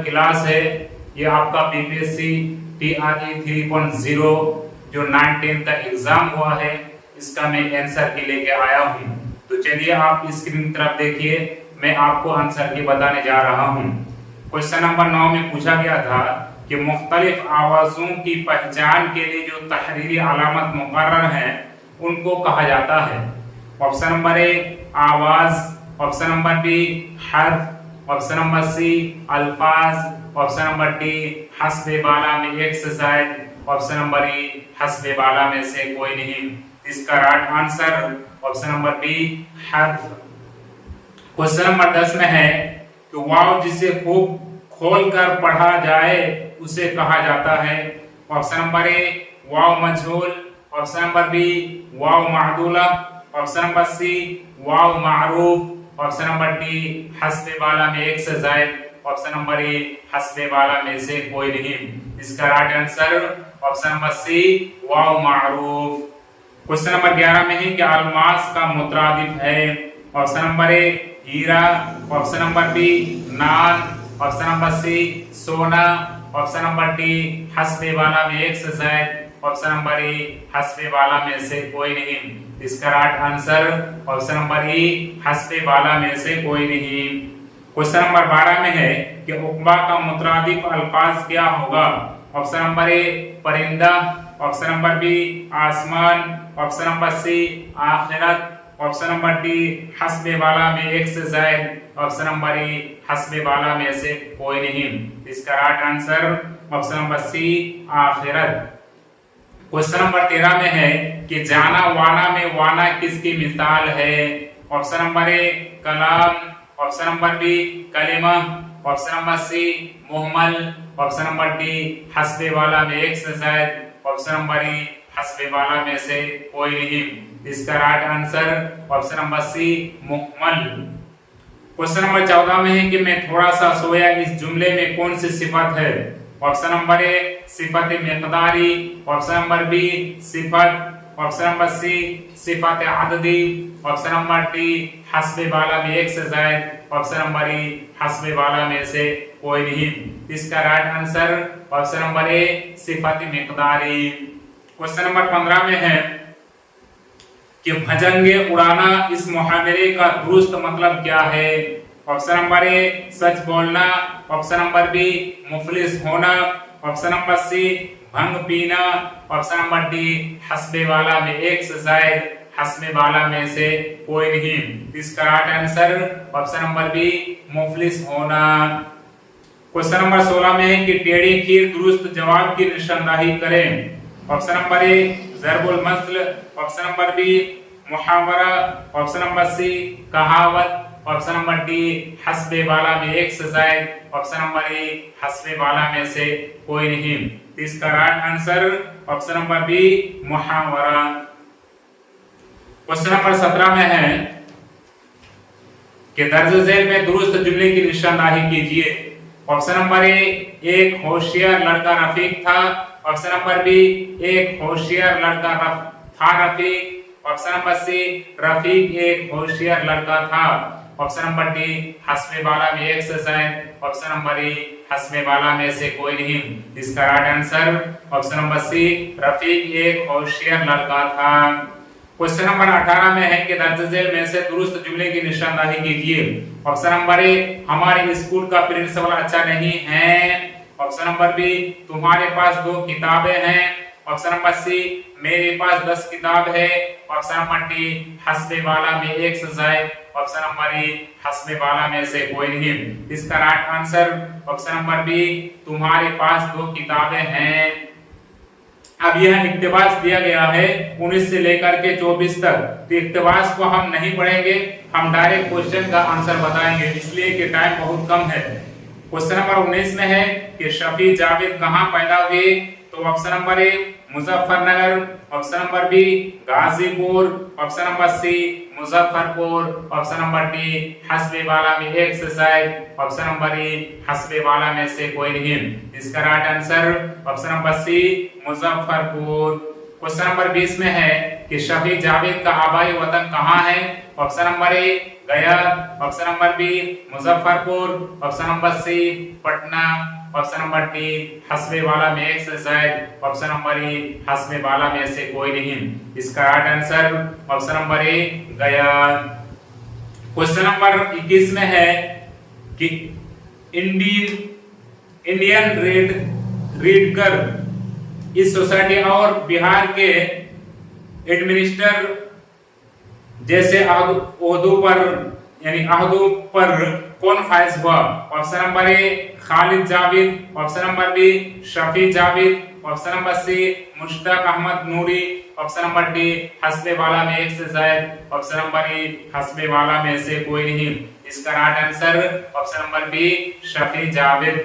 Class है। ये आपका बीपीएससी टीआरई 3.0 जो 9-10 का एग्जाम हुआ है, इसका मैं आंसर की लेके आया हूँ। तो चलिए आप स्क्रीन की तरफ देखिए, मैं आपको आंसर की बताने जा रहा हूँ। क्वेश्चन नंबर 9 में पूछा गया था कि मुख्तलिफ आवाजों की पहचान के लिए जो तहरीरी अलामत मुकर्रर है उनको कहा जाता है। ऑप्शन नंबर ए आवाज, ऑप्शन नंबर बी हर्फ, ऑप्शन नंबर सी अल्फाज, ऑप्शन नंबर डी हस्बे बाला में एक से ज्यादा, ऑप्शन नंबर ई हस्बे बाला में से कोई नहीं। इसका right answer option number B हर्फ। क्वेश्चन नंबर 10 में है कि वाव जिसे खूब खोलकर पढ़ा जाए उसे कहा जाता है। ऑप्शन नंबर ए वाव मजहूल, ऑप्शन नंबर बी वाव मादूला, ऑप्शन नंबर सी वाव मारूफ, ऑप्शन नंबर डी हस्बे बाला में एक से ज्यादा, ऑप्शन नंबर ए हस्बे बाला में से कोई नहीं। इसका right answer option number C वाव मारूफ। क्वेश्चन नंबर 11 में है कि अलमास का मुतरादिफ है। ऑप्शन नंबर ए हीरा, ऑप्शन नंबर बी नान, ऑप्शन नंबर सी सोना, ऑप्शन नंबर डी हस्बे बाला में एक से ज्यादा, ऑप्शन नंबर ई हस्बे बाला में से कोई नहीं। इसका right answer option number E हस्बे बाला में से कोई नहीं। क्वेश्चन नंबर 12 में है कि उक़बा का मुतरादिफ अल्फाज क्या होगा। ऑप्शन नंबर ए परिंदा, ऑप्शन नंबर बी आसमान, ऑप्शन नंबर सी आखिरत, ऑप्शन नंबर डी हस्बे बाला में एक से ज्यादा, ऑप्शन नंबर ई हस्बे बाला में से कोई नहीं। इसका right answer option number C आखिरत। क्वेश्चन नंबर 13 में है कि जाना वाना में वाना किसकी मिसाल है। ऑप्शन नंबर ए कलाम, ऑप्शन नंबर बी कलिमा, ऑप्शन नंबर सी मुहमल, ऑप्शन नंबर डी हस्बे वाला में एक से ज्यादा, ऑप्शन नंबर ई हस्बे वाला में से कोई नहीं। इसका right answer option number C मुहमल। क्वेश्चन नंबर 14 में है कि मैं थोड़ा सा सोया इस जुमले में कौन सी सिफत है। ऑप्शन नंबर ए सिफत मिक़दारी, ऑप्शन नंबर बी सिफत, ऑप्शन नंबर सी सिफत अददी, ऑप्शन नंबर डी हस्बे बाला में एक से ज्यादा, ऑप्शन नंबर ई हस्बे बाला में से कोई नहीं। इसका राइट आंसर ऑप्शन नंबर ए सिफत मिक़दारी। क्वेश्चन नंबर 15 में है कि भजंगे उड़ाना इस मुहावरे का दुरुस्त मतलब क्या है। ऑप्शन नंबर ए सच बोलना, ऑप्शन नंबर बी मुफलिस होना, ऑप्शन नंबर सी भंग पीना, ऑप्शन नंबर डी हस्बे वाला में एक से ज्यादा, हस्बे वाला में से कोई नहीं। इसका right answer option number B मुफलिस होना। क्वेश्चन नंबर 16 में है कि टेढ़ी खीर दुरुस्त जवाब की निशानदाही करें। ऑप्शन नंबर ए ज़रबुल मस्ल, ऑप्शन नंबर बी मुहावरा, ऑप्शन नंबर सी कहावत, ऑप्शन नंबर डी हस्बे वाला में एक से ज्यादा, ऑप्शन नंबर ए हस्बे वाला में से कोई नहीं। इसका right answer option number B मुहावरा। क्वेश्चन नंबर 17 में है कि दर्ज झेल में दुरुस्त जुमले की निशानदाही कीजिए। ऑप्शन नंबर ए एक होशियार लड़का रफीक था, ऑप्शन नंबर बी एक होशियार लड़का था Rafiq, option number C Rafiq एक होशियार लड़का था, ऑप्शन नंबर डी हस्बे वाला में एक से ज्यादा, ऑप्शन नंबर ई हस्बे वाला में से कोई नहीं। इसका right answer option number C Rafiq एक होशियार लड़का था। क्वेश्चन नंबर 18 में है कि दर्ज झेल में से दुरुस्त जुमले की निशानदाही कीजिए। ऑप्शन नंबर ए हमारे स्कूल का प्रिंसिपल अच्छा नहीं है, ऑप्शन नंबर बी तुम्हारे पास 2 किताबें हैं, ऑप्शन नंबर सी मेरे पास 10 किताब है, ऑप्शन नंबर डी हस्बे वाला में एक से ज्यादा, ऑप्शन नंबर ई हस्बे वाला में से कोई नहीं। इसका right answer option number B तुम्हारे पास 2 किताबें हैं। अब यह इक्तिबास दिया गया है 19 से लेकर के 24 तक, तो इक्तिबास को हम नहीं पढ़ेंगे, हम डायरेक्ट क्वेश्चन का आंसर बताएंगे, इसलिए कि टाइम बहुत कम है। क्वेश्चन नंबर 19 में है कि शफी जावेद कहाँ पैदा हुए। तो option number A Muzaffarnagar, option number B Ghazipur, option number C Muzaffarpur, option number D हस्बे वाला में एक से ज्यादा, ऑप्शन नंबर ई हस्बे वाला में से कोई नहीं। इसका right answer option number C Muzaffarpur. Question number 20 में है कि शफी जावेद का आबाई वतन कहाँ है। Option number A Gaya, option number B Muzaffarpur, option number C Patna, option number D हस्बे वाला में एक से जायद, ऑप्शन नंबर ए हस्बे वाला में से कोई नहीं। इसका right answer option number A Gaya. Question number 21 में है कि इंडियन रेड कर इस सोसाइटी और बिहार के एडमिनिस्टर जैसे ओहदों पर यानी अहदों पर कौन फाइज हुआ? Option number A Khalid Javed, option number B Shafi Javed, option number C Mushtaq Ahmad Noori, option number D हस्बे वाला में एक से जायद, ऑप्शन नंबर ए हस्बे वाला में से कोई नहीं। इसका right answer option number B Shafi Javed.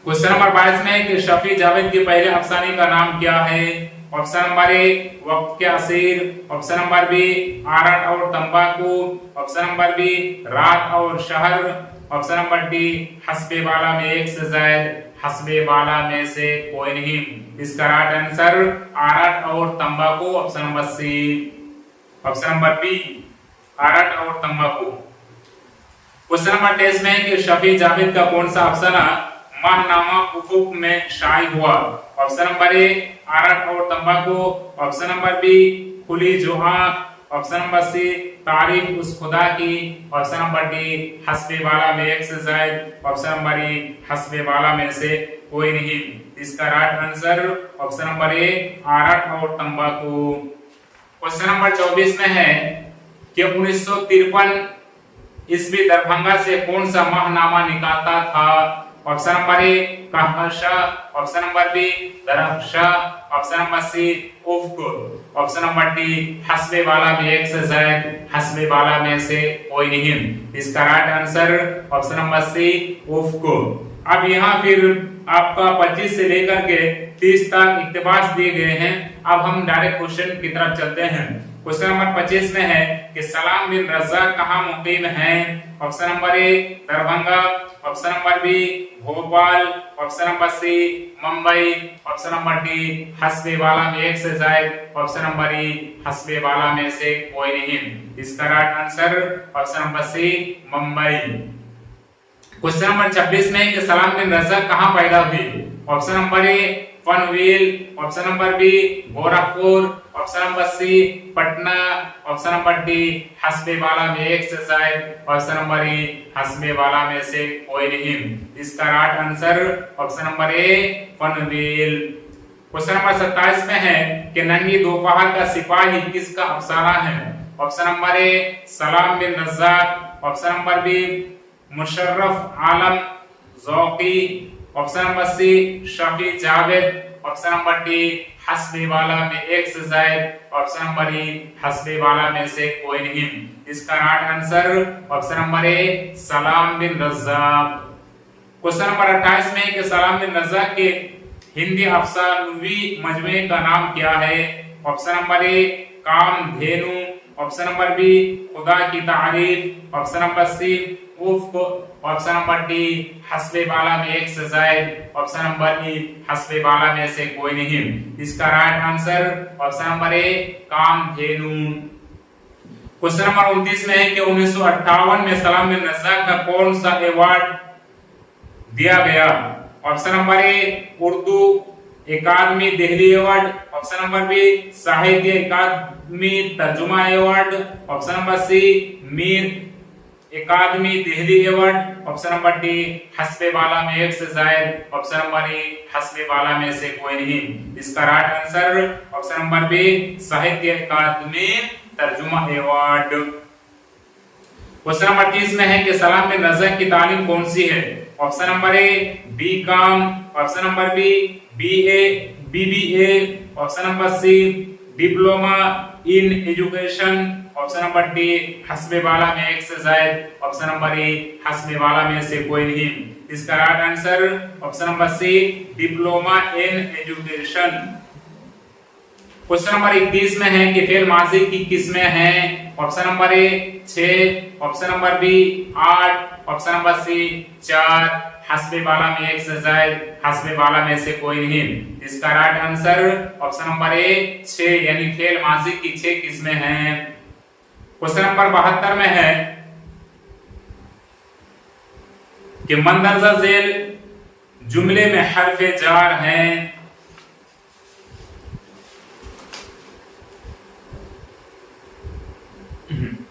Question number 22 में कि शफी जावेद के पहले अफसाने का नाम क्या है? ऑप्शन नंबर ए वक्त के असीर, ऑप्शन नंबर बी आरट और तंबाकू, ऑप्शन नंबर बी रात और शहर, ऑप्शन नंबर डी हस्बे वाला में एक से जायद, हस्बे वाला में से कोई नहीं। इसका राइट आंसर आरट और तंबाकू, option number C, option number B आरट और तंबाकू। क्वेश्चन नंबर 23 में कि शफी जावेद का कौन सा अफसाना माहनामा उफुक में शाये हुआ? ऑप्शन नंबर ए आरट और तंबाकू, ऑप्शन नंबर बी खुली जो आंख, ऑप्शन नंबर सी तारीफ उस खुदा की, ऑप्शन नंबर डी हस्बे वाला में एक से जायद, ऑप्शन नंबर ई हस्बे वाला में से कोई नहीं। इसका right answer option number A आरट और तंबाकू। क्वेश्चन नंबर 24 में है कि 1953 ईस्वी दरभंगा से कौन सा माहनामा निकालता था? Option number A Kahkashan, option number B Darakhshan, option number C Ufaq, option number D हस्बे वाला में एक से जायद, हस्बे वाला में से कोई नहीं। इसका right answer option number C Ufaq. अब यहाँ फिर आपका 25 से लेकर के 30 तक इक्तिबास दिए गए हैं। अब हम डायरेक्ट क्वेश्चन की तरफ चलते हैं। क्वेश्चन नंबर 25 में है कि सलाम बिन रज़्ज़ाक़ कहाँ मुक़ीम है? Option number A Darbhanga, option number B Bhopal, option number C Mumbai, option number D हस्बे वाला में एक से जायद, ऑप्शन नंबर ई हस्बे वाला में से कोई नहीं। इसका right answer option number C Mumbai. Question number 26 में कि सलाम बिन रज़्ज़ाक़ कहाँ पैदा हुई? Option number A Panvel, option number B Gorakhpur, option number C Patna, option number D हस्बे वाला में एक से जायद, ऑप्शन नंबर ई हस्बे वाला में से कोई नहीं। इसका right answer option number A Panvel. Question number 27 में है कि नंगी दोपहर का सिपाही किसका अफसाना है? Option number A Salam bin Razzaq, option number B Musharraf Alam Zauqi, option number C Shafi Javed, option number D हस्बे वाला में एक से जायद, ऑप्शन नंबर ई हस्बे वाला में से कोई नहीं। इसका right answer option number A Salam bin Razzaq. Question number 28 में कि सलाम बिन रज़्ज़ाक़ के हिंदी अफसानवी मजमूए का नाम क्या है? Option number A Kamdhenu, option number B खुदा की तारीफ, option number C Ufaq, option number D हस्बे वाला में एक से जायद, ऑप्शन नंबर ई हस्बे वाला में से कोई नहीं। इसका right answer option number A Kamdhenu. Question number 29 में है कि 1958 में सलाम बिन रज़्ज़ाक़ का कौन सा अवार्ड दिया गया? Option number A Urdu Akademi Delhi award, option number B Sahitya Akademi तर्जुमा award, option number C Mir Akademi Delhi award, option number D हस्बे वाला में एक से जायद, ऑप्शन नंबर ई हस्बे वाला में से कोई नहीं। इसका right answer option number B Sahitya Akademi तर्जुमा अवार्ड। क्वेश्चन नंबर 30 में है कि सलाम बिन रज़्ज़ाक़ की तालीम कौन सी है? Option number A BCom, option number B BA BBA, option number C diploma in education, option number D हस्बे वाला में एक से जायद, ऑप्शन नंबर ई हस्बे वाला में से कोई नहीं। इसका right answer option number C diploma in education. Question number 21 में है कि फेल माजी की किस्में हैं? Option number A 6, option number B 8, option number C 4, हस्बे वाला में एक से जायद, हस्बे वाला में से कोई नहीं। इसका right answer option number A 6 यानी फेल माजी की 6 किस्में हैं। क्वेश्चन नंबर 72 में है कि मंदरजा झेल जुमले में हर्फ जार हैं।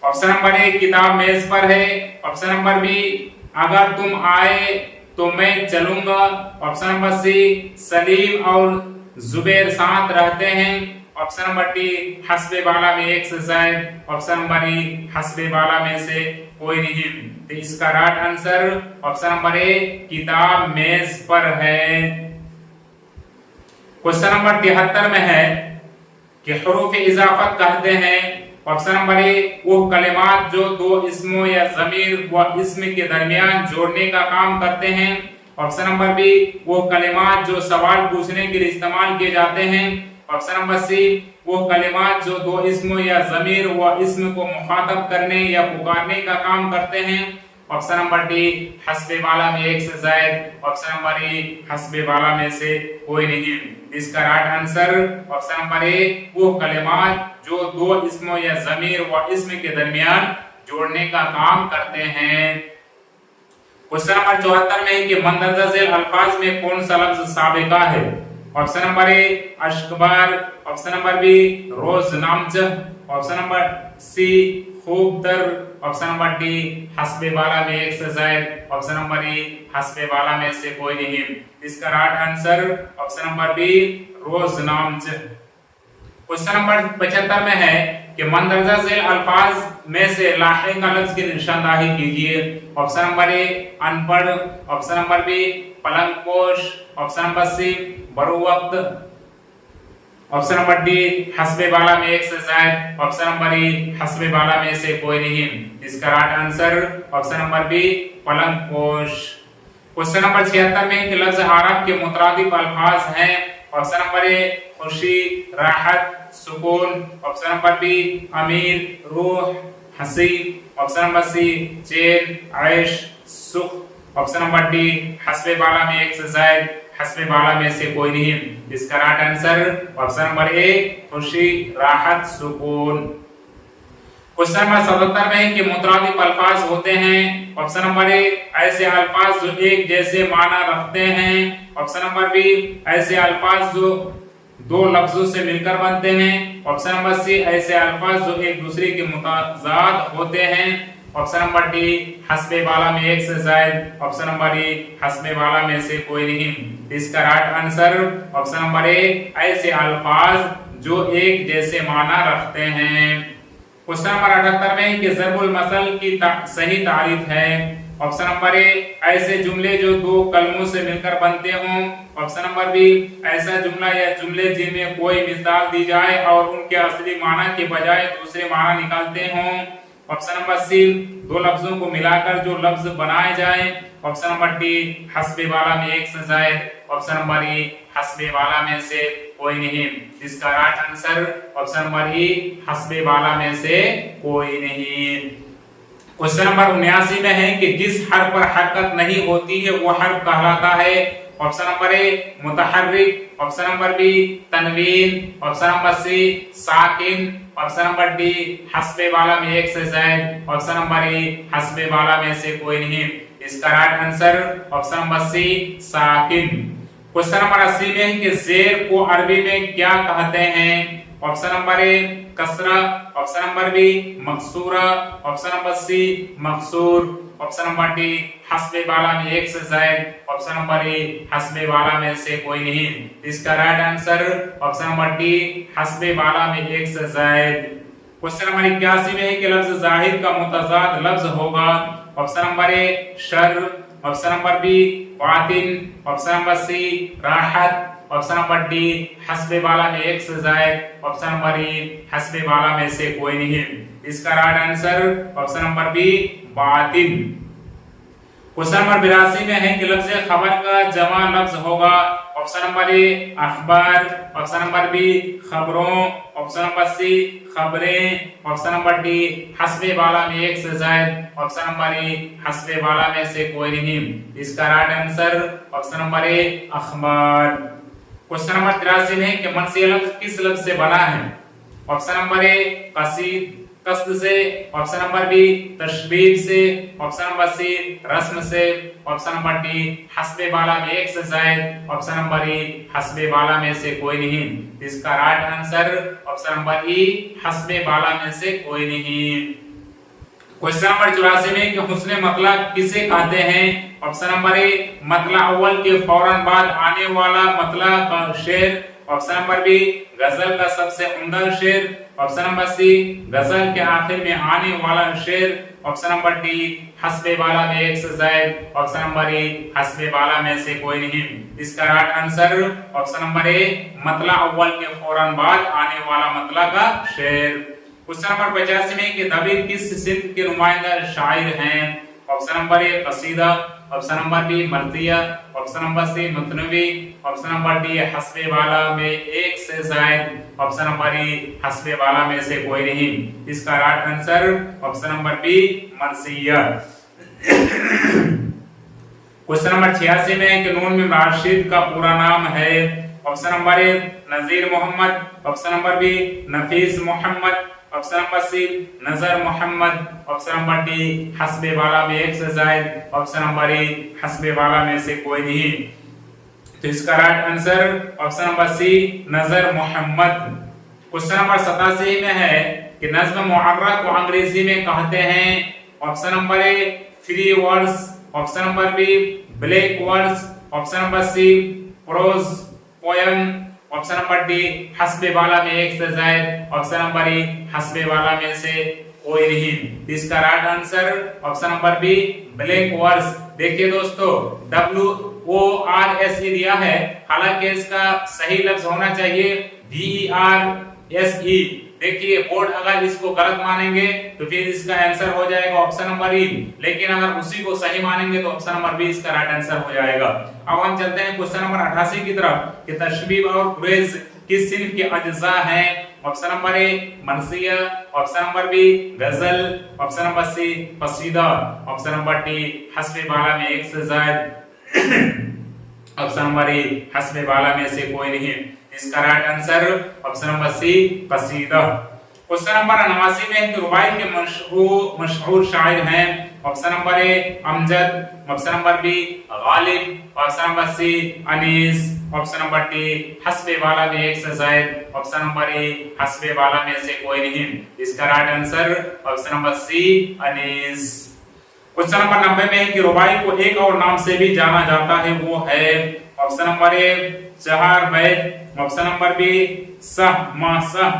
ऑप्शन नंबर ए किताब मेज पर है। ऑप्शन नंबर बी अगर तुम आए तो मैं चलूंगा। ऑप्शन नंबर सी सलीम और जुबैर साथ रहते हैं। ऑप्शन नंबर डी हस्बे बाला में एक से जायद। ऑप्शन नंबर ई हस्बे बाला में से कोई नहीं। तो इसका राइट आंसर ऑप्शन नंबर ए किताब मेज पर है। क्वेश्चन नंबर 73 में है कि हुरूफ इजाफत कहते हैं। ऑप्शन नंबर ए वो कलिमात जो दो इसमों या जमीर व इसम के दरमियान जोड़ने का काम करते हैं। ऑप्शन नंबर बी वो कलिमात जो सवाल पूछने के लिए इस्तेमाल किए जाते हैं। ऑप्शन नंबर सी वो कलिमात जो दो इसमों या जमीर व इसम को मुखातब करने या पुकारने का काम करते हैं। ऑप्शन नंबर डी हस्बे वाला में एक से जायद। ऑप्शन नंबर ई हस्बे वाला में से कोई नहीं। इसका राइट आंसर ऑप्शन नंबर ए वो कलिमात जो दो इसमों या जमीर व इसम के दरमियान जोड़ने का काम करते हैं। क्वेश्चन नंबर 74 में है कि मंदरजा झेल अल्फाज में कौन सा लफ्ज साबिका है। ऑप्शन नंबर ए अश्कबार। ऑप्शन नंबर बी रोज नामज। ऑप्शन नंबर सी खूब दर। ऑप्शन नंबर डी हस्बे वाला में एक से जायद। ऑप्शन नंबर ई हस्बे वाला में से कोई नहीं। इसका right answer option number B रोज नामज। क्वेश्चन नंबर 75 में है कि मंदरजा झेल अल्फाज में से लाहिक का लफ्ज की निशानदाही कीजिए। ऑप्शन नंबर ए अनपढ़। ऑप्शन नंबर बी पलंगपोश। ऑप्शन नंबर सी बरुवक्त। ऑप्शन नंबर डी हस्बे वाला में एक से जायद। ऑप्शन नंबर ई हस्बे वाला में से कोई नहीं। इसका right answer option number B पलंगपोश। क्वेश्चन नंबर 76 में कि लफ्ज आरब के मुतरादिफ अल्फाज हैं। ऑप्शन नंबर ए खुशी, राहत, सुकून। ऑप्शन नंबर बी अमीर, रूह, हंसी। ऑप्शन नंबर सी चैन, ऐश, सुख। ऑप्शन नंबर डी हस्बे वाला में एक से जायद। हस्बे वाला में से कोई नहीं। इसका राइट आंसर ऑप्शन नंबर ए खुशी, राहत, सुकून। क्वेश्चन नंबर 77 में है कि मुतरादिफ अल्फाज होते हैं। ऑप्शन नंबर ए ऐसे अल्फाज जो एक जैसे माना रखते हैं। ऑप्शन नंबर बी ऐसे अल्फाज जो दो लफ्जों से मिलकर बनते हैं। ऑप्शन नंबर सी ऐसे अल्फाज जो एक दूसरे के मुताजाद होते हैं। ऑप्शन नंबर डी हस्बे वाला में एक से जायद। ऑप्शन नंबर ई हस्बे वाला में से कोई नहीं। इसका राइट आंसर ऑप्शन नंबर ए ऐसे अल्फाज जो एक जैसे माना रखते हैं। क्वेश्चन नंबर 78 में कि ज़रबुल मसल की सही तारीफ है। ऑप्शन नंबर ए ऐसे जुमले जो दो कलमों से मिलकर बनते हों। ऑप्शन नंबर बी ऐसा जुमला या जुमले जिनमें कोई मिसाल दी जाए और उनके असली माना के बजाय दूसरे माना निकालते हों। ऑप्शन नंबर सी दो लफ्जों को मिलाकर जो लफ्ज बनाए जाए। ऑप्शन नंबर डी हस्बे वाला में एक से जायद। ऑप्शन नंबर ई हस्बे वाला में से कोई नहीं। इसका right answer option number E हस्बे वाला में से कोई नहीं। क्वेश्चन नंबर 79 में है कि जिस हर्फ पर हरकत नहीं होती है वो हर्फ कहलाता है। ऑप्शन नंबर ए मुतहर्रिक। ऑप्शन नंबर बी तनवीन। ऑप्शन नंबर सी साकिन। ऑप्शन नंबर डी हस्बे वाला में एक से जायद। ऑप्शन नंबर ई हस्बे वाला में से कोई नहीं। इसका right answer option number C साकिन। क्वेश्चन नंबर 80 में है कि जेर को अरबी में क्या कहते हैं। ऑप्शन नंबर ए कसरा। ऑप्शन नंबर बी मकसूरा। ऑप्शन नंबर सी मकसूर। ऑप्शन नंबर डी हस्बे वाला में एक से जायद। ऑप्शन नंबर ए हस्बे वाला में से कोई नहीं। इसका right answer option number D हस्बे वाला में एक से जायद। क्वेश्चन नंबर 81 में है कि लफ्ज जाहिद का मुतजाद लफ्ज होगा। ऑप्शन नंबर ए शर। ऑप्शन नंबर बी बातिन। ऑप्शन नंबर सी राहत। ऑप्शन नंबर डी हस्बे वाला में एक से जायद। ऑप्शन नंबर ई हस्बे वाला में से कोई नहीं। इसका right answer option number B बातिन। क्वेश्चन नंबर 82 में है कि लफ्ज खबर का जमा लफ्ज होगा। ऑप्शन नंबर ए अखबार। ऑप्शन नंबर बी खबरों। ऑप्शन नंबर सी खबरें। ऑप्शन नंबर डी हस्बे वाला में एक से जायद। ऑप्शन नंबर ई हस्बे वाला में से कोई नहीं। इसका right answer option number A अखबार। क्वेश्चन नंबर 83 में कि मनसी लफ्ज किस लफ्ज से बना है। ऑप्शन नंबर ए कसीद। कस्द से, ऑप्शन नंबर बी तशबीब से, ऑप्शन नंबर सी रस्म से, ऑप्शन नंबर डी हस्बे बाला में एक से जायद, ऑप्शन नंबर ई हस्बे बाला में से कोई नहीं। इसका right answer option number E हस्बे बाला में से कोई नहीं। क्वेश्चन नंबर 84 में कि हुस्न मतला किसे कहते हैं? ऑप्शन नंबर ए मतला अव्वल के फौरन बाद आने वाला मतला का शेर, ऑप्शन नंबर बी गजल का सबसे उम्दा शेर, ऑप्शन नंबर सी गजल के आखिर में आने वाला शेर, ऑप्शन नंबर डी हस्बे बाला में एक से जायद, ऑप्शन नंबर ई हस्बे बाला में से कोई नहीं। इसका राइट आंसर ऑप्शन नंबर ए मतला अव्वल के फौरन बाद आने वाला मतला का शेर। क्वेश्चन नंबर 85 में कि दबीर किस सिंध के नुमाइंदा शायर हैं? ऑप्शन नंबर ए कसीदा, ऑप्शन नंबर बी मर्तिया, ऑप्शन नंबर सी मुतनवी, ऑप्शन नंबर डी हस्बे बाला में एक से जायद, ऑप्शन नंबर ई हस्बे बाला में से कोई नहीं। इसका right answer option number B मर्सिया। क्वेश्चन नंबर 86 में कि नून में राशिद का पूरा नाम है? Option number A Nazir Mohammad, option number B Nafees Mohammad, option number C Nazar Mohammad, option number D हस्बे बाला में एक से जायद, ऑप्शन नंबर ई हस्बे बाला में से कोई नहीं। तो इसका right answer option number C Nazar Mohammad. Question number 87 में है कि नज्म मुअर्रा को अंग्रेजी में कहते हैं? Option number A free words, option number B black words, option number C prose poem, option number D हस्बे बाला में एक से जायद, ऑप्शन नंबर ई हस्बे बाला में से कोई नहीं। इसका right answer option number B black words. देखिए दोस्तों WORSE दिया है, हालांकि इसका सही लफ्ज होना चाहिए VERSE। देखिए बोर्ड अगर इसको गलत मानेंगे तो फिर इसका आंसर हो जाएगा ऑप्शन नंबर ई, लेकिन अगर उसी को सही मानेंगे तो ऑप्शन नंबर बी इसका राइट आंसर हो जाएगा। अब हम चलते हैं क्वेश्चन नंबर 88 की तरफ कि तशबीब और गुरेज किस सिंफ के अज्जा हैं? ऑप्शन नंबर ए मर्सिया, ऑप्शन नंबर बी गजल, ऑप्शन नंबर सी कसीदा, ऑप्शन नंबर डी हस्बे बाला में एक से जायद, ऑप्शन नंबर ए हस्बे बाला में से कोई नहीं। इसका right answer option number C कसीदा। क्वेश्चन नंबर 89 में कि रुबाई के मशहूर शायर हैं? Option number A Amjad, option number B Ghalib, option number C Anees, option number D हस्बे बाला में एक से जायद, ऑप्शन नंबर ए हस्बे बाला में से कोई नहीं। इसका right answer option number C Anees. Question number 90 में कि रुबाई को एक और नाम से भी जाना जाता है, वो है? ऑप्शन नंबर ए चार बैत, ऑप्शन नंबर बी सह मासह,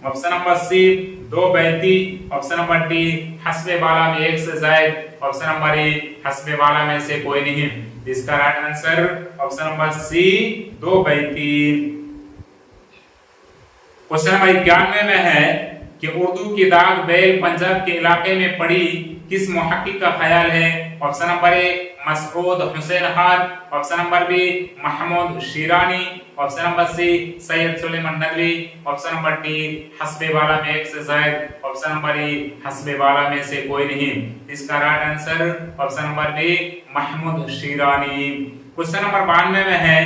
ऑप्शन नंबर सी दो बैती, ऑप्शन नंबर डी हस्बे बाला में एक से जायद, ऑप्शन नंबर ई हस्बे बाला में से कोई नहीं। इसका right answer option number C दो बैती। क्वेश्चन नंबर 91 में है कि उर्दू की दाग बैल पंजाब के इलाके में पड़ी किस मुहक्किक का ख्याल है? Option number A Masood Hussain Khan, option number B Mahmood Shirani, option number C Syed Sulaiman Nadvi, option number D हस्बे बाला में एक से जायद, ऑप्शन नंबर ई हस्बे बाला में से कोई नहीं। इसका right answer option number B Mahmood Shirani. Question number 92 में है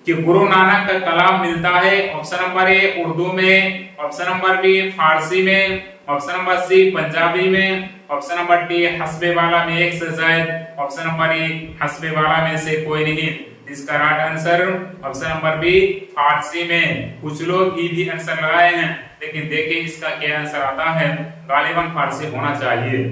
कि गुरु नानक का कलाम मिलता है? ऑप्शन नंबर ए उर्दू में, ऑप्शन नंबर बी फारसी में, ऑप्शन नंबर सी पंजाबी में, ऑप्शन नंबर डी हस्बे बाला में एक से जायद, ऑप्शन नंबर ई हस्बे बाला में से कोई नहीं। इसका right answer option number B Farsi में। कुछ लोग ई भी आंसर लगाए हैं, लेकिन देखिए इसका क्या आंसर आता है, गालिबन फारसी होना चाहिए।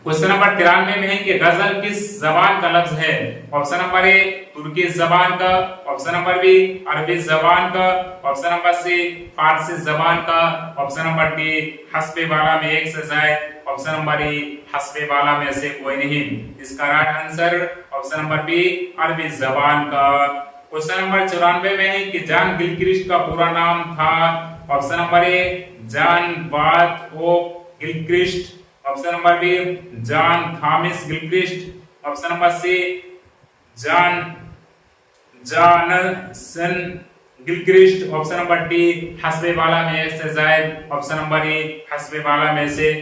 क्वेश्चन नंबर 93 में है कि गजल किस जबान का लफ्ज है? ऑप्शन नंबर ए तुर्की जबान का, ऑप्शन नंबर बी अरबी जबान का, ऑप्शन नंबर सी फारसी जबान का, ऑप्शन नंबर डी हस्बे बाला में एक से जायद, ऑप्शन नंबर ई हस्बे बाला में से कोई नहीं। इसका right answer option number B Arabi जबान का। क्वेश्चन नंबर 94 में है कि जॉन गिलक्रिस्ट का पूरा नाम था? ऑप्शन नंबर ए जॉन बाथ ओ Gilchrist, option number B John Thomas Gilchrist, option number C John Johnson Gilchrist, option number D हस्बे बाला में एक से जायद, ऑप्शन नंबर ई हस्बे बाला में से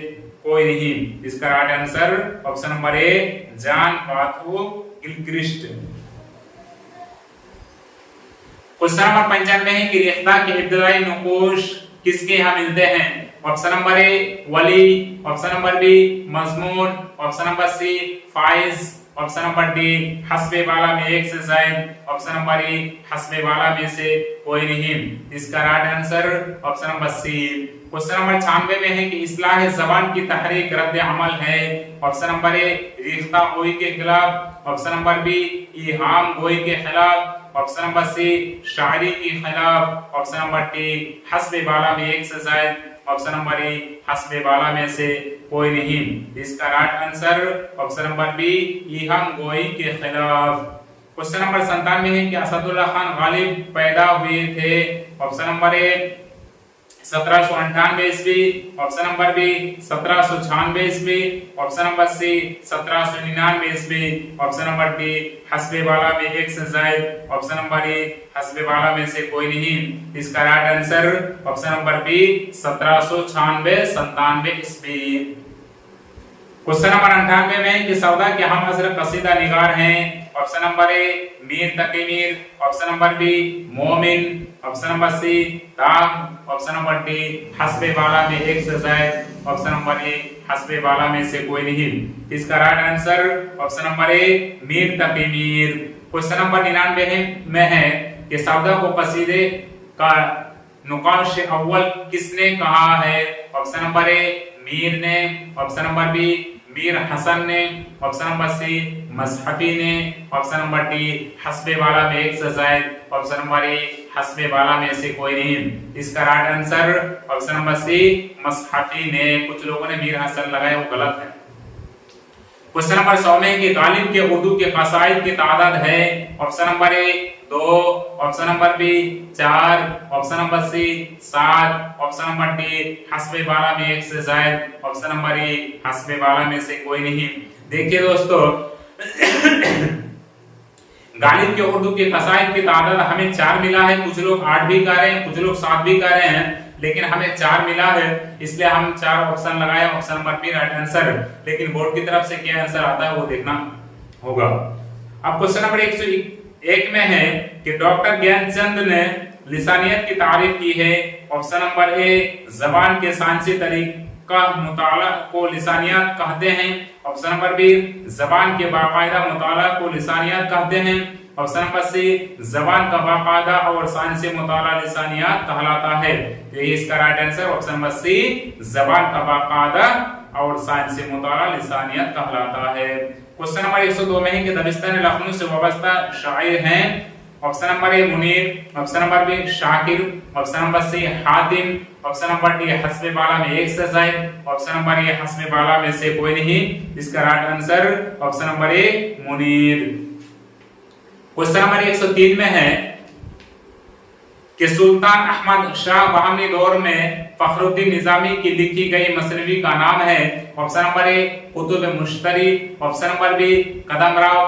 कोई नहीं। इसका right answer option number A John Bathu Gilchrist. Question number 95 है कि रिख्ता के इब्तदाई नकोश किसके यहाँ मिलते हैं? Option number A Wali, option number B मजमून, option number C Faiz, option number D हस्बे वाला में एक से जायद, ऑप्शन नंबर ई हस्बे वाला में से कोई नहीं। इसका right answer option number C. Question number 96 में है कि इस्लाह ज़बान की तहरीक रद्द अमल है। ऑप्शन नंबर ए रिश्ता गोई के खिलाफ, ऑप्शन नंबर बी इहाम गोई के खिलाफ, ऑप्शन नंबर सी शायरी के खिलाफ, ऑप्शन नंबर डी हस्बे वाला में एक से जायद, ऑप्शन नंबर ए हस्बे वाला में से कोई नहीं। इसका right answer option number B इहाम गोई के खिलाफ। क्वेश्चन नंबर 97 है कि असदुल्लाह खान गालिब पैदा हुए थे। ऑप्शन नंबर ए 1798 ईस्वी, ऑप्शन नंबर बी 1796 ईस्वी, ऑप्शन नंबर सी 1799 ईस्वी, ऑप्शन नंबर डी हस्बे वाला में एक से जायद, ऑप्शन नंबर ए हस्बे वाला में से कोई नहीं। इसका right answer option number B 1796-97 ईस्वी। क्वेश्चन नंबर 98 में कि सौदा के हम हजरत कसीदा निगार हैं। Option number A Mir Taqi Mir, option number B Momin, option number C ताम, ऑप्शन नंबर डी हस्बे वाला में एक से जायद, ऑप्शन नंबर ए हस्बे वाला में से कोई नहीं। इसका right answer option number A Mir Taqi Mir. Question number 99 में है कि सौदा को कसीदे का नुकाश अव्वल किसने कहा है? ऑप्शन नंबर ए मीर ने, option number B Mir Hasan ने, ऑप्शन नंबर सी मजहबी ने, ऑप्शन नंबर डी हस्बे वाला में एक से जायद, ऑप्शन नंबर ए हस्बे वाला में से कोई नहीं। इसका right answer option number C मजहबी ने। कुछ लोगों ने मीर हसन लगाया, वो गलत है। क्वेश्चन नंबर 100 में कि गालिब के उर्दू के कसाइद की तादाद है। Option number A 2, option number B 4, option number C 7, option number D हस्बे वाला में एक से जायद, ऑप्शन नंबर ए हस्बे वाला में से कोई नहीं। देखिए दोस्तों गालिब के उर्दू के कसाइद की तादाद हमें 4 मिला है। कुछ लोग 8 भी कह रहे हैं, कुछ लोग 7 भी कह रहे हैं, लेकिन हमें 4 मिला है, इसलिए हम 4 ऑप्शन लगाए। Option number B right answer. लेकिन बोर्ड की तरफ से क्या आंसर आता है वो देखना होगा। अब क्वेश्चन नंबर 101 में है कि डॉक्टर ज्ञानचंद ने लिसानियत की तारीफ की है। ऑप्शन नंबर ए जबान के साइंसी तरीका मुताला को लिसानियत कहते हैं, ऑप्शन नंबर बी जबान के बाकायदा मुताला को लिसानियत कहते हैं, ऑप्शन नंबर सी जबान का बाकायदा और साइंसी मुताला लिसानियत कहलाता है। यही इसका right answer option number C जबान का बाकायदा और साइंसी मुताला लिसानियत कहलाता है। क्वेश्चन नंबर 102 में है कि दबिस्तान लखनऊ से वाबस्ता शायर हैं। Option number A Munir, option number B Shakir, option number C Hatim, option number D हस्बे वाला में एक से जायद, ऑप्शन नंबर ए हस्बे वाला में से कोई नहीं। इसका right answer option number A Munir. Question number 103 में है कि सुल्तान अहमद शाह बहामनी दौर में फखरुद्दीन निजामी की लिखी गई मसनवी का नाम है। Option number A Qutub Mushtari, option number B Kadamrao,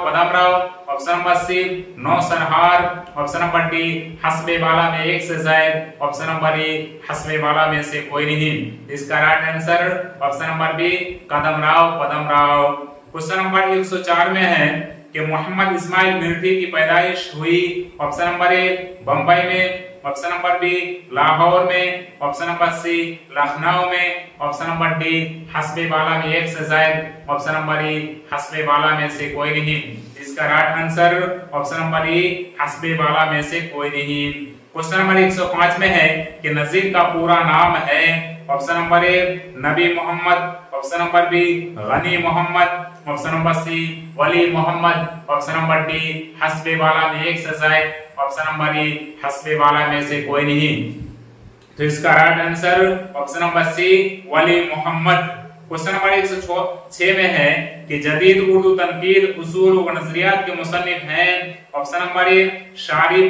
option number C Nausarhar, option number D हस्बे वाला में एक से जायद, ऑप्शन नंबर ए हस्बे वाला में से कोई नहीं। इसका right answer option number B Kadamrao. Question number 104 में है कि मोहम्मद इस्माइल मिर्ठी की पैदाइश हुई। ऑप्शन नंबर ए बंबई में, ऑप्शन नंबर बी लाहौर में, ऑप्शन नंबर सी लखनऊ में, ऑप्शन नंबर डी हस्बे वाला में एक से जायद, ऑप्शन नंबर ई हस्बे वाला में से कोई नहीं। इसका right answer option number E हस्बे वाला में से कोई नहीं। क्वेश्चन नंबर 105 में है कि नजीर का पूरा नाम है। Option number A Nabi Mohammad, option number B Ghani Mohammad, option number C Wali Mohammad, option number D हस्बे वाला में एक से जायद, ऑप्शन नंबर ई हस्बे वाला में से कोई नहीं। तो इसका right answer option number C Wali Mohammad. Question number 106 में है कि जदीद उर्दू तनकीद उसूल व नजरियात के मुसन्निफ हैं। Option number A Sharib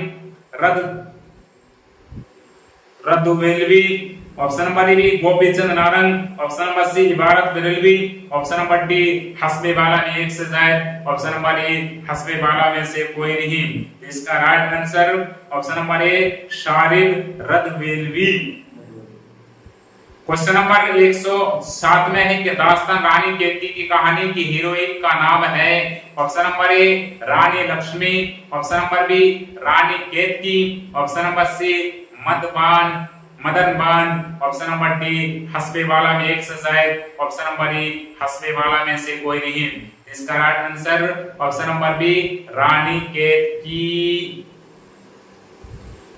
Rudaulvi, option number B Gopichand Narang, option number C Ibarat Barelvi, option number D हस्बे वाला में एक से जायद, ऑप्शन नंबर ए हस्बे वाला में से कोई नहीं। इसका right answer option number A Sharib Rudaulvi. Question number 107 में है कि दास्तान रानी केतकी की कहानी की हीरोइन का नाम है। Option number A Rani Lakshmi, option number B Rani Ketaki, option number C मदबान, Madan Ban, option number D हस्बे वाला में एक से जायद, ऑप्शन नंबर ई हस्बे वाला में से कोई नहीं। इसका right answer option number B Rani Ketaki.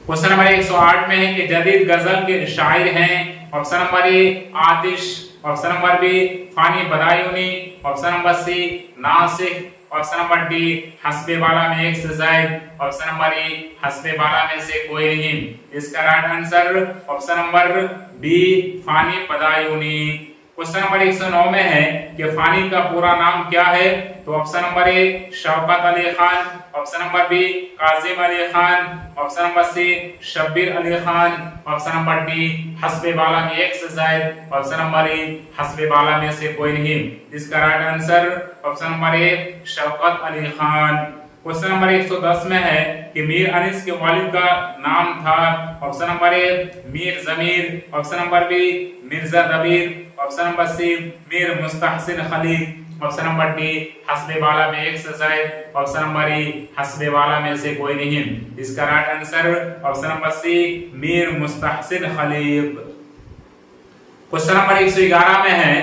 Question number 108 में है कि जदीद गजल के शायर हैं, option number A Atish, option number B Fani Badayuni, option number C Nasikh, option number D हस्बे वाला में एक से जायद, ऑप्शन नंबर ई हस्बे वाला में से कोई नहीं। इसका right answer option number B Fani Badayuni. Question number 109 में है कि फानी का पूरा नाम क्या है, तो option number A Shaukat Ali Khan, option number B Kazim Ali Khan, option number C Shabbir Ali Khan, option number D हस्बे वाला में एक से जायद, ऑप्शन नंबर ई हस्बे वाला में से कोई नहीं। इसका right answer option number A Shaukat Ali Khan. Question number 110 में है कि मीर अनीस के वालिद का नाम था, option number A Mir Zameer, option number B Mirza Dabeer, option number C Mir Mustahsin Khalil, option number D हस्बे वाला में एक से जायद, ऑप्शन नंबर ई हस्बे वाला में से कोई नहीं। इसका right answer option number C Mir Mustahsin Khalil. Question number 111 में है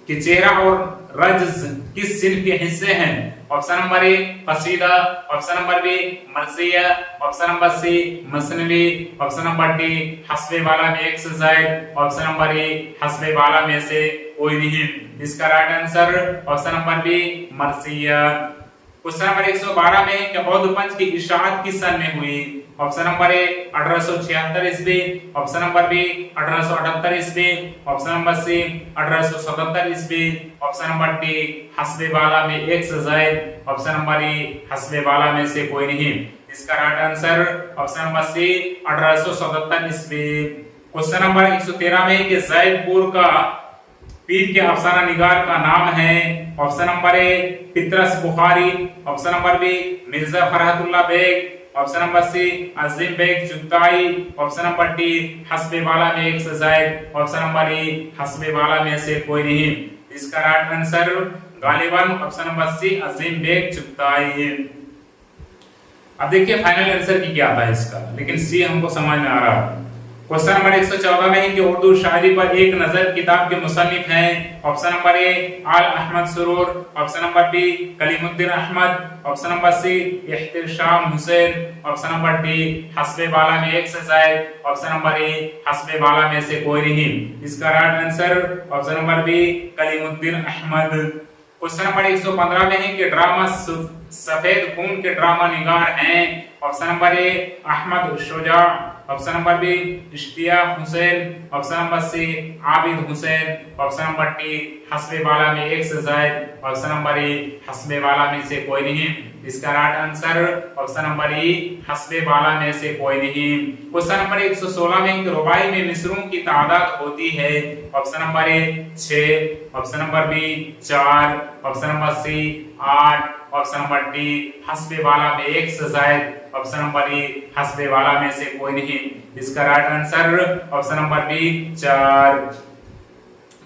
कि चेहरा और रज्ज किस सिन्फ के हिस्से हैं, ऑप्शन नंबर ए कसीदा, ऑप्शन नंबर बी मर्सिया, ऑप्शन नंबर सी मसनवी, ऑप्शन नंबर डी हस्बे वाला में एक से जायद, ऑप्शन नंबर ए हस्बे वाला में से कोई नहीं। इसका right answer option number B मर्सिया। क्वेश्चन नंबर 112 में कि औद पंच की इशाअत किस सन में हुई, ऑप्शन नंबर ए 1876 ईस्वी, ऑप्शन नंबर बी 1878 ईस्वी, ऑप्शन नंबर सी 1877 ईस्वी, ऑप्शन नंबर डी हस्बे वाला में एक से जायद, ऑप्शन नंबर ई हस्बे वाला में से कोई नहीं। इसका right answer option number C 1877 ईस्वी। क्वेश्चन नंबर 113 में कि जैदपुर का पीर के अफसाना निगार का नाम है, option number A Patras Bukhari, option number B Mirza Farhatullah Beg, option number C Azeem Beg Chughtai, option number D हस्बे वाला में एक से जायद, ऑप्शन नंबर ई हस्बे वाला में से कोई नहीं। इसका राइट आंसर गालिबन option number C Azeem Beg Chughtai. अब देखिए फाइनल आंसर की क्या आता है इसका, लेकिन सी हमको समझ में आ रहा है। क्वेश्चन नंबर 114 में है कि उर्दू शायरी पर एक नजर किताब के मुसन्निफ हैं, option number A Aal Ahmad Suroor, option number B Kalimuddin Ahmad, option number C Ehtesham Hussain, option number D हस्बे वाला में एक से जायद, ऑप्शन नंबर ए हस्बे वाला में से कोई नहीं। इसका right answer option number B Kalimuddin Ahmad. Question number 115 में है कि ड्रामा सफेद खून के ड्रामा निगार हैं, option number A Ahmad Shuja, option number B Ishtiaq Hussain, option number C Abid Hussain, option number D हस्बे वाला में एक से जायद, ऑप्शन नंबर ई हस्बे वाला में से कोई नहीं। इसका right answer option number E हस्बे वाला में से कोई नहीं। क्वेश्चन नंबर 116 में कि रुबाई में मिसरों की तादाद होती है, option number A 6, option number B 4, option number C 8, option number D हस्बे वाला में एक से जायद, ऑप्शन नंबर ई हस्बे वाला में से कोई नहीं। इसका right answer option number B 4।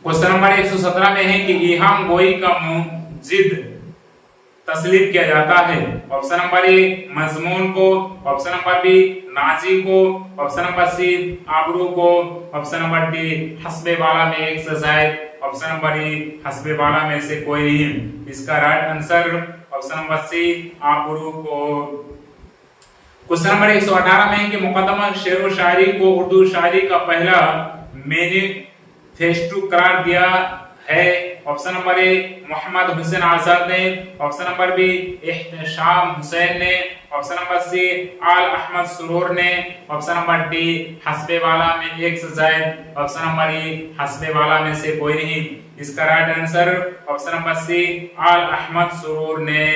Question number 117 में है कि इहाम गोई का मुजिद तस्लीम किया जाता है, ऑप्शन नंबर ए मजमून को, ऑप्शन नंबर बी नाजी को, ऑप्शन नंबर सी आबरू को, ऑप्शन नंबर डी हस्बे वाला में एक से जायद, ऑप्शन नंबर ई हस्बे वाला में से कोई नहीं। इसका right answer option number C Abru को। क्वेश्चन नंबर 118 में है कि मुकदमा शेर व शायरी को उर्दू शायरी का पहला मैनिफेस्टो करार दिया है, option number A Mohammad Hussain Azad ने, option number B Ehtesham Hussain ने, option number C Aal Ahmad Suroor ने, ऑप्शन नंबर डी हस्बे वाला में एक से जायद, ऑप्शन नंबर ई हस्बे वाला में से कोई नहीं। इसका right answer option number C Aal Ahmad Suroor ने।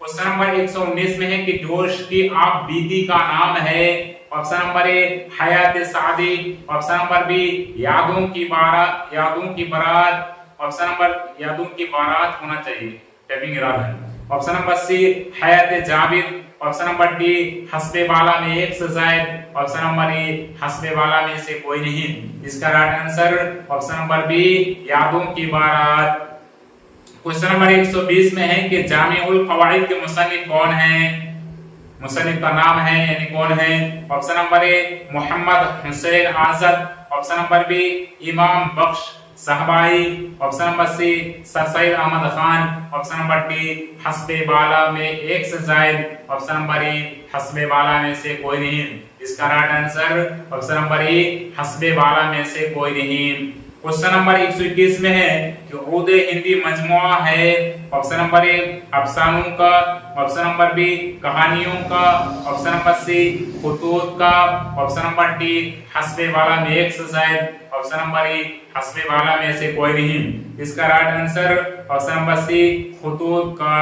क्वेश्चन नंबर 119 में है कि जोश की आप बीती का नाम है, ऑप्शन नंबर ए हयात सादी, option number B Yaadon ki बारात, ऑप्शन नंबर यादों की बारात होना चाहिए, टाइपिंग एरर है, ऑप्शन नंबर सी हयात जाबिर, ऑप्शन नंबर डी हस्बे वाला में एक से जायद, ऑप्शन नंबर ई हस्बे वाला में से कोई नहीं। इसका right answer option number B Yaadon ki बारात। क्वेश्चन नंबर 120 में है कि जामिउल फवाइद के मुसन्निफ कौन हैं, मुसन्निफ का नाम है यानी कौन है? Option number A Mohammad Hussain Azad, option number B Imam Bakhsh Sahbai, option number C Sir Syed Ahmad Khan, option number D हस्बे बाला में एक से जायद, ऑप्शन नंबर ई हस्बे बाला में से कोई नहीं। इसका right answer option number E हस्बे बाला में से कोई नहीं। क्वेश्चन नंबर 121 में है कि उर्दू हिंदी मजमुआ है, ऑप्शन नंबर ए अफसानों का, ऑप्शन नंबर बी कहानियों का, ऑप्शन नंबर सी खुतूत का, ऑप्शन नंबर डी हस्बे वाला में एक से जायद, ऑप्शन नंबर ई हस्बे वाला में से कोई नहीं। इसका right answer option number C खुतूत का।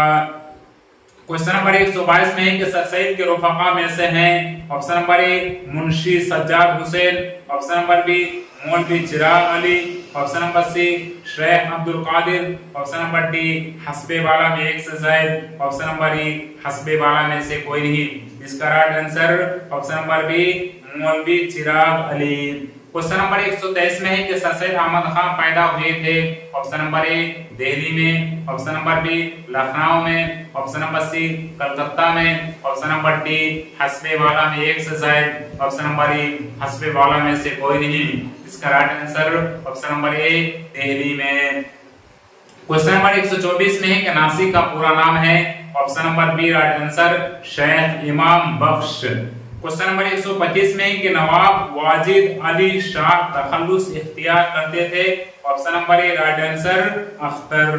क्वेश्चन नंबर 122 में है कि सर सैयद के रुफका में से हैं, option number A Munshi Sajjad Hussain, option number B Maulvi Chirag Ali, option number C Sheikh Abdul Qadir, option number D हस्बे वाला में एक से जायद, ऑप्शन नंबर ई हस्बे वाला में से कोई नहीं। इसका right answer option number B Maulvi Chirag Ali. Question number 123 में है कि सर सैयद अहमद खान पैदा हुए थे, ऑप्शन नंबर ए दिल्ली में, ऑप्शन नंबर बी लखनऊ में, ऑप्शन नंबर सी कलकत्ता में, ऑप्शन नंबर डी हस्बे वाला में एक से जायद, ऑप्शन नंबर ई हस्बे वाला में से कोई नहीं। इसका right answer option number A Delhi में। क्वेश्चन नंबर 124 में है कि नासिक का पूरा नाम है, option number B right answer Sheikh Imam Bakhsh. Question number 125 में कि नवाब वाजिद अली शाह तखल्लुस इख्तियार करते थे, option number A right answer Akhtar.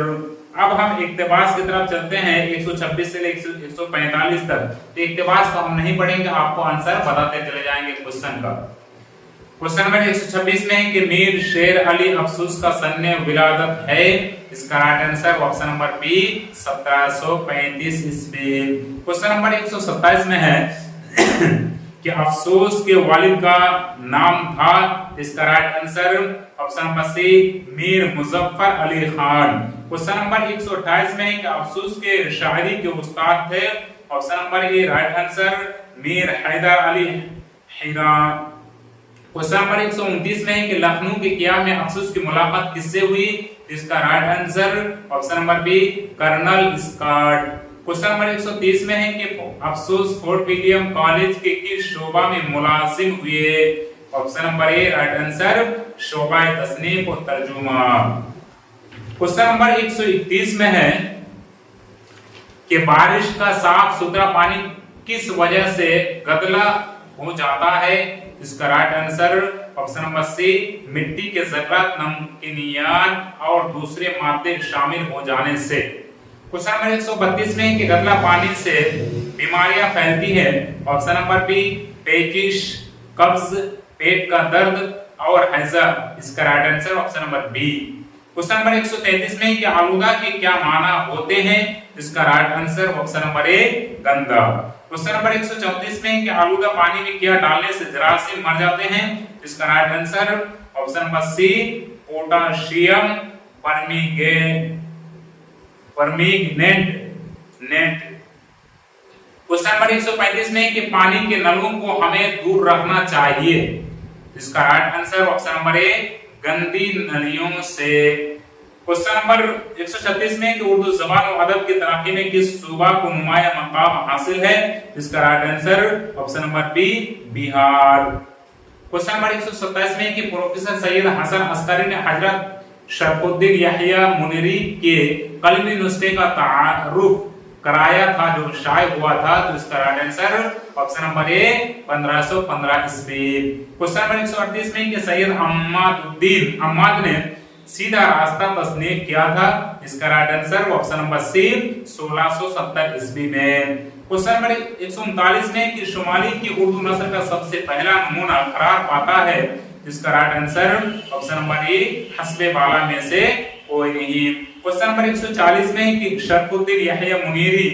अब हम इक्तिबास की तरफ चलते हैं 126 से लेकर 145 तक। तो इक्तिबास तो हम नहीं पढ़ेंगे, आपको आंसर बताते चले जाएंगे क्वेश्चन का। क्वेश्चन नंबर 126 में है कि मीर शेर अली अफसूस का सन्ने विलादत है, इसका right answer option number B 1735 ईस्वी। क्वेश्चन नंबर 127 में है कि अफसोस के वालिद का नाम था, इसका right answer option number C Mir Muzaffar Ali Khan. Question number 128 में है कि अफसोस के शायरी के उस्ताद थे, option number A right answer Mir Haidar Ali Hira. Question number 129 में है कि लखनऊ के किया में अफसोस की मुलाकात किससे हुई, इसका right answer option number B colonel Scott. Question number 130 में है कि अफसोस फोर्ट विलियम कॉलेज के किस शोबा में मुलाजिम हुए, option number A right answer शोबा तसनीफ और तर्जुमा। क्वेश्चन नंबर 131 में है कि बारिश का साफ सुथरा पानी किस वजह से गदला हो जाता है, इसका right answer option number C मिट्टी के जर्रात नमकीनियात और दूसरे मादे शामिल हो जाने से। क्वेश्चन नंबर 132 में कि गदला पानी से बीमारियां फैलती है, ऑप्शन नंबर बी पेचिश, कब्ज, पेट का दर्द और हैजा, इसका right answer option number B. Question number 133 में कि आलूदा के क्या माना होते हैं, इसका right answer option number A गंदा। क्वेश्चन नंबर 134 में कि आलूदा पानी में क्या डालने से जरासीम मर जाते हैं, इसका right answer option number C potassium permanganate. Question number 135 में कि पानी के नलों को हमें दूर रखना चाहिए, इसका राइट आंसर ऑप्शन नंबर ए गंदी नलियों से। क्वेश्चन नंबर 136 में कि उर्दू ज़बान और अदब की तरक्की में किस सूबा को नुमाया मकाम हासिल है, इसका right answer option number B Bihar. Question number 127 में कि प्रोफेसर सैयद हसन अस्करी ने हजरत शरफुद्दीन यहिया मुनीरी के कलमी नुस्खे का तारुफ कराया था जो शाये हुआ था, तो इसका राइट आंसर ऑप्शन नंबर ए 1515 ईस्वी। क्वेश्चन नंबर 138 में कि सैयद अम्माद ने सीधा रास्ता तस्नीफ किया था, इसका right answer option number C 1670 ईस्वी में। क्वेश्चन नंबर 139 में कि शुमाली की उर्दू नस्ल का सबसे पहला नमूना करार पाता है, इसका right answer option number A हस्बे बाला में से कोई नहीं। क्वेश्चन नंबर 140 में कि शरफुद्दीन यहिया मुनीरी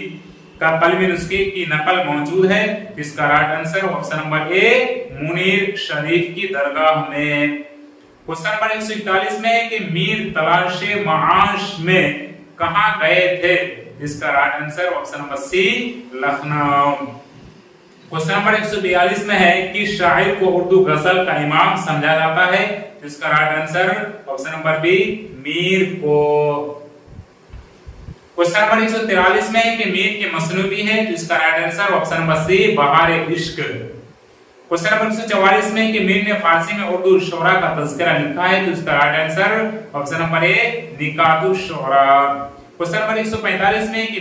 का कलमी नुस्खे की नकल मौजूद है, इसका right answer option number A Munir Sharif की दरगाह में। क्वेश्चन नंबर 141 में है कि मीर तलाशे माश में कहां गए थे, इसका right answer option number C Lucknow. Question number 142 में है कि शायर को उर्दू गजल का इमाम समझा जाता है, इसका right answer option number B मीर को। क्वेश्चन नंबर 143 में है कि मीर की मसनूबी है, तो इसका right answer option number C Bahar Ishq. Question number 144 में है कि मीर ने फारसी में उर्दू शुरा का तज़किरा लिखा है, तो इसका right answer option number A निकातुश शुरा। क्वेश्चन नंबर 145 में है कि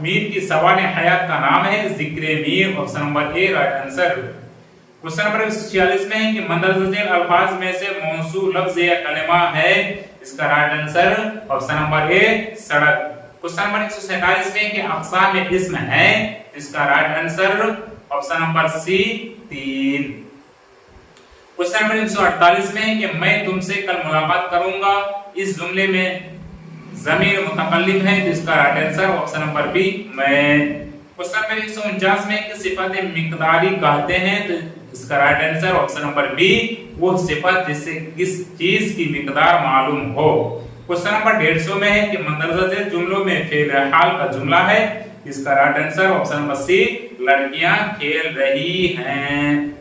मीर की सवाने हयात का नाम है जिक्र Mir, option number A right answer. Question number 146 में है कि मंदरजा झेल अल्फाज में से मौसूल लफ्ज या कलिमा है, इसका right answer option number A सड़क। क्वेश्चन नंबर 147 में कि अक़साम में इस्म है, इसका right answer option number C 3। Question number 148 में है कि मैं तुमसे कल मुलाकात करूंगा, इस जुमले में ज़मीर मुतकल्लिम है, तो इसका right answer option number B मैं। क्वेश्चन नंबर 149 में कि सिफत मिक़दारी कहते हैं, तो इसका right answer option number B वो सिफत जिससे किस चीज की मिकदार मालूम हो। क्वेश्चन नंबर 150 में है कि मंदरजा झेल जुमलों में फेल हाल का जुमला है, इसका right answer option number C लड़कियां खेल रही हैं।